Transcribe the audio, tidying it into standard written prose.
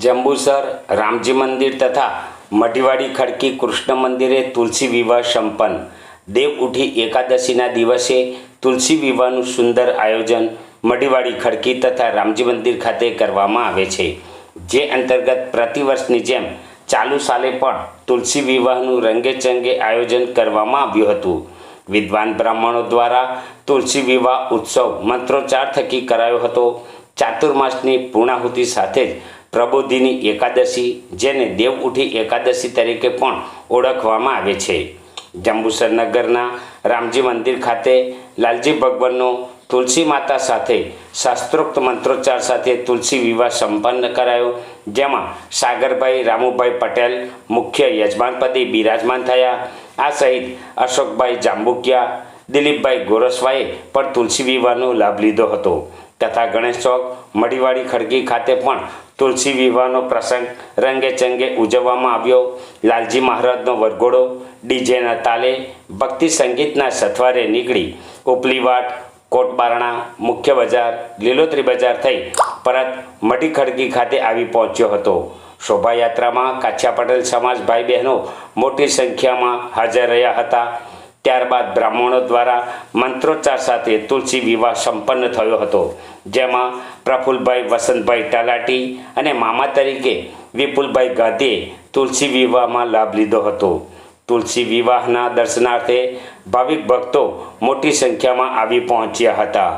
जंबूसर रामजी मंदिर तथा मढीवाड़ी खड़की कृष्ण मंदिरे तुलसी विवाह संपन्न। देव उठी एकादशीना दिवसे तुलसी विवाहનું સુંદર આયોજન મઢીવાડી ખડકી તથા રામજી મંદિર ખાતે કરવામાં આવે છે, જે અંતર્ગત પ્રતિવર્ષની જેમ ચાલુ સાલે પણ તુલસી વિવાહનું રંગેચંગે આયોજન કરવામાં આવ્યું હતું। વિદ્વાન બ્રાહ્મણો દ્વારા તુલસી વિવાહ ઉત્સવ મંત્રોચ્ચાર થકી કરાયો હતો। ચાતુર્માસની પૂર્ણાહુતિ સાથે જ પ્રબોધિની એકાદશી, જેને દેવ ઉઠી એકાદશી તરીકે પણ ઓળખવામાં આવે છે, જંબુસર નગરના રામજી મંદિર ખાતે લાલજી ભગવાનનો તુલસી માતા સાથે શાસ્ત્રોક્ત મંત્રોચ્ચાર સાથે તુલસી વિવાહ સંપન્ન કરાયો, જેમાં સાગરભાઈ રામુભાઈ પટેલ મુખ્ય યજમાન પદે બિરાજમાન થયા। આ સહિત અશોકભાઈ જાંબુકિયા, દિલીપભાઈ ગોરસવાએ પણ તુલસી વિવાહનો લાભ લીધો હતો તથા ગણેશ ચોક મઢીવાડી ખડકી ખાતે પણ તુલસી વિવાહનો પ્રસંગ રંગેચંગે ઉજવવામાં આવ્યો। લાલજી મહારાજનો વરઘોડો ડીજેના તાલે ભક્તિ સંગીતના સથવારે નીકળી ઉપલીવાટ, કોટબારણા, મુખ્ય બજાર, લીલોતરી બજાર થઈ પરત મઢી ખડકી ખાતે આવી પહોંચ્યો હતો। શોભાયાત્રામાં કાછિયા પટેલ સમાજ ભાઈ બહેનો મોટી સંખ્યામાં હાજર રહ્યા હતા। ત્યારબાદ બ્રાહ્મણો દ્વારા મંત્રોચ્ચાર સાથે તુલસી વિવાહ સંપન્ન થયો હતો, જેમાં પ્રફુલભાઈ વસંતભાઈ તલાટી અને મામા તરીકે વિપુલભાઈ ગાંધીએ તુલસી વિવાહમાં લાભ લીધો હતો। તુલસી વિવાહના દર્શનાર્થે ભાવિક ભક્તો મોટી સંખ્યામાં આવી પહોંચ્યા હતા।